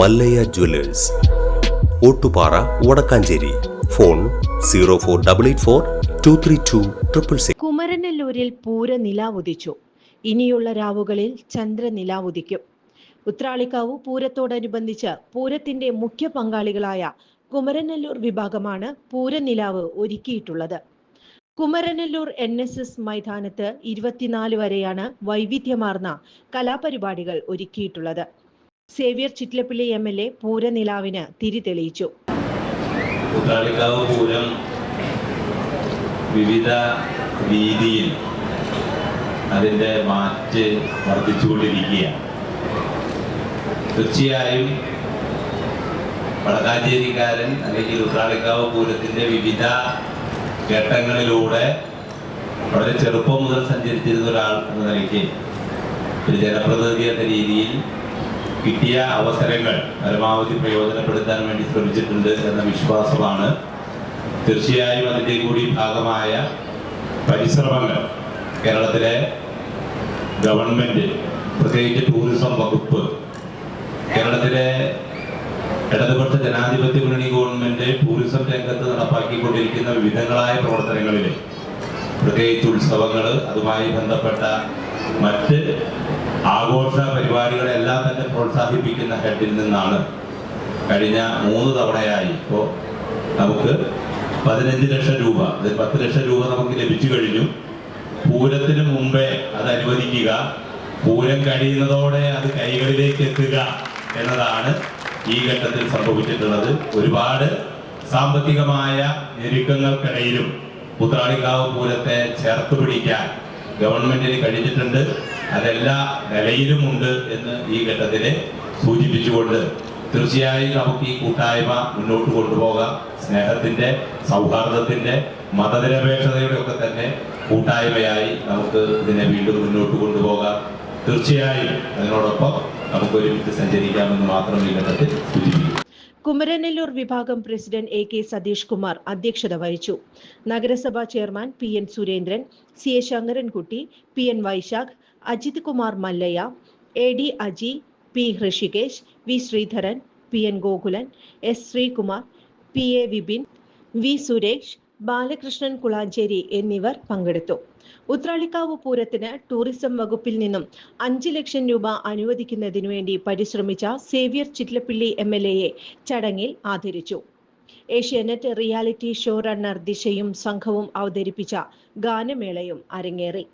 Mallayya Jewellers, Ottupara, Vadakkanchery. Phone 04884 232 666. കുമരനെല്ലൂരിൽ പൂരനിലാവുദിച്ചു. ഇനിയുള്ള രാവുകളിൽ ചന്ദ്രനിലാവുദിക്കും. ഉത്രാളിക്കാവ് പൂരത്തോടനുബന്ധിച്ച് പൂരത്തിന്റെ മുഖ്യ പങ്കാളികളായ കുമരനെല്ലൂർ വിഭാഗമാണ് പൂരനിലാവ് ഒരുക്കിയിട്ടുള്ളത്. കുമരനെല്ലൂർ NSS മൈതാനത്ത് 24 വരെയാണ് വൈവിധ്യമാർന്ന കലാപരിപാടികൾ ഒരുക്കിയിട്ടുള്ളത്. സേവ്യർ ചിറ്റ്ലപ്പിള്ളി MLA പൂരനിലാവിന് തിരി തെളിയിച്ചു. ഉത്രാളിക്കാവ് പൂരം വിവിധ രീതിയിൽ അതിൻ്റെ മാറ്റ് വർദ്ധിച്ചുകൊണ്ടിരിക്കുകയാണ്. തീർച്ചയായും വടക്കാഞ്ചേരിക്കാരൻ അല്ലെങ്കിൽ ഉത്രാളിക്കാവ് പൂരത്തിൻ്റെ വിവിധ ഘട്ടങ്ങളിലൂടെ വളരെ ചെറുപ്പം മുതൽ സഞ്ചരിച്ചിരുന്ന ഒരാൾ എന്ന നിലയ്ക്ക് ഒരു ജനപ്രതിനിധി എന്ന രീതിയിൽ കിട്ടിയ അവസരങ്ങൾ പരമാവധി പ്രയോജനപ്പെടുത്താൻ വേണ്ടി ശ്രമിച്ചിട്ടുണ്ട് എന്ന വിശ്വാസമാണ്. തീർച്ചയായും അതിൻ്റെ കൂടി ഭാഗമായ പരിശ്രമങ്ങൾ കേരളത്തിലെ ഗവൺമെൻറ്, പ്രത്യേകിച്ച് ടൂറിസം വകുപ്പ്, കേരളത്തിലെ ഇടതുപക്ഷ ജനാധിപത്യ മുന്നണി ഗവൺമെൻറ് ടൂറിസം രംഗത്ത് നടപ്പാക്കിക്കൊണ്ടിരിക്കുന്ന വിവിധങ്ങളായ പ്രവർത്തനങ്ങളിൽ, പ്രത്യേകിച്ച് ഉത്സവങ്ങൾ, അതുമായി ബന്ധപ്പെട്ട മറ്റ് ആഘോഷ പരിപാടികളെല്ലാം തന്നെ പ്രോത്സാഹിപ്പിക്കുന്ന ഹെഡിൽ നിന്നാണ് കഴിഞ്ഞ 3 തവണയായി ഇപ്പോൾ നമുക്ക് 15 ലക്ഷം രൂപ, 10 ലക്ഷം രൂപ നമുക്ക് ലഭിച്ചു കഴിഞ്ഞു. പൂരത്തിന് മുമ്പേ അത് അനുവദിക്കുക, പൂരം കഴിയുന്നതോടെ അത് കൈകളിലേക്ക് എത്തുക എന്നതാണ് ഈ ഘട്ടത്തിൽ സംഭവിച്ചിട്ടുള്ളത്. ഒരുപാട് സാമ്പത്തികമായ ഞെരുക്കങ്ങൾക്കിടയിലും ഉത്രാളിക്കാവ് പൂരത്തെ ചേർത്ത് പിടിക്കാൻ ഗവൺമെന്റിന് കഴിഞ്ഞിട്ടുണ്ട്. അതെല്ലാ നിലയിലുമുണ്ട് എന്ന് ഈ ഘട്ടത്തിൽ സൂചിപ്പിച്ചുകൊണ്ട് തീർച്ചയായും നമുക്ക് ഈ കൂട്ടായ്മ മുന്നോട്ട് കൊണ്ടുപോകാം. സ്നേഹത്തിന്റെ, സൗഹാർദ്ദത്തിന്റെ, മതനിരപേക്ഷതയുടെ ഒക്കെ തന്നെ കൂട്ടായ്മയായി നമുക്ക് ഇതിനെ വീണ്ടും മുന്നോട്ട് കൊണ്ടുപോകാം. തീർച്ചയായും അതിനോടൊപ്പം നമുക്ക് ഒരുമിച്ച് സഞ്ചരിക്കാമെന്ന് മാത്രം ഈ ഘട്ടത്തിൽ സൂചിപ്പിക്കും. കുമരനെല്ലൂർ വിഭാഗം പ്രസിഡന്റ് AK സതീഷ് കുമാർ അധ്യക്ഷത വഹിച്ചു. നഗരസഭാ chairman PN Surendran, CA Sankarankutty, PN Vaishakh, Ajith Kumar Mallayya, AD Aji, P Hrishikesh, V Sreedharan, PN Gokulan, S Sreekumar, PA Vipin, V Suresh, Balakrishnan Kulancheri എന്നിവർ പങ്കെടുത്തു. ഉത്രാളിക്കാവ് പൂരത്തിന് ടൂറിസം വകുപ്പിൽ നിന്നും 5 ലക്ഷം രൂപ അനുവദിക്കുന്നതിനു വേണ്ടി പരിശ്രമിച്ച സേവ്യർ ചിറ്റ്ലപ്പിള്ളി MLAയെ ചടങ്ങിൽ ആദരിച്ചു. ഏഷ്യാനെറ്റ് റിയാലിറ്റി ഷോ റണ്ണർ ദിശയും സംഘവും അവതരിപ്പിച്ച ഗാനമേളയും അരങ്ങേറി.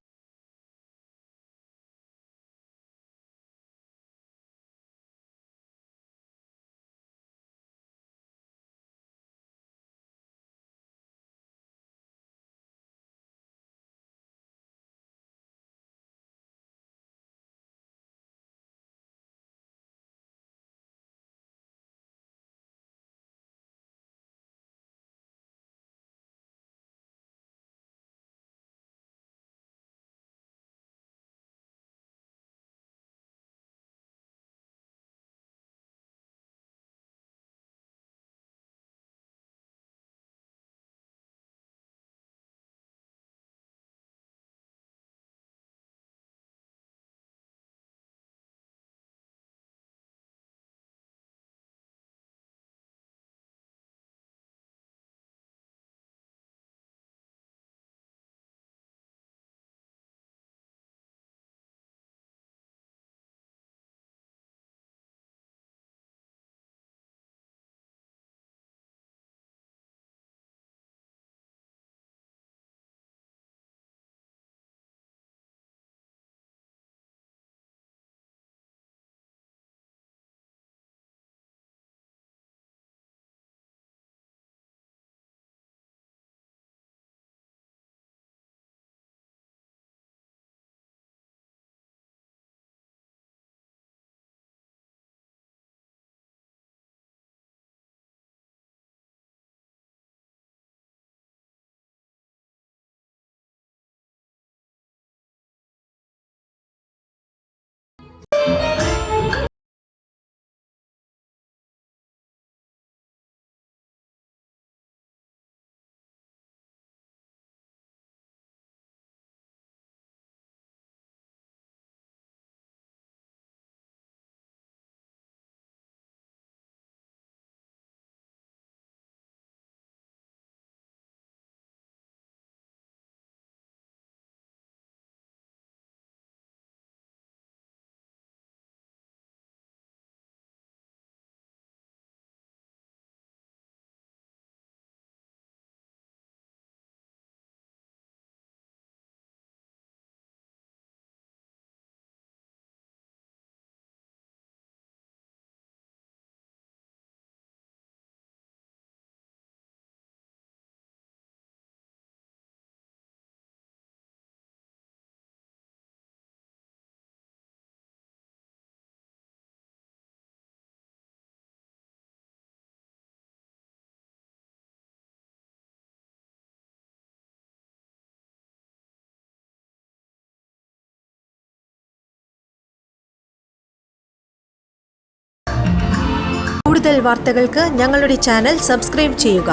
കൂടുതൽ വാർത്തകൾക്ക് ഞങ്ങളുടെ ചാനൽ സബ്സ്ക്രൈബ് ചെയ്യുക.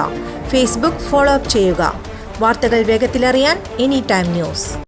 ഫേസ്ബുക്ക് ഫോളോ അപ്പ് ചെയ്യുക. വാർത്തകൾ വേഗത്തിലറിയാൻ എനി ടൈം ന്യൂസ്.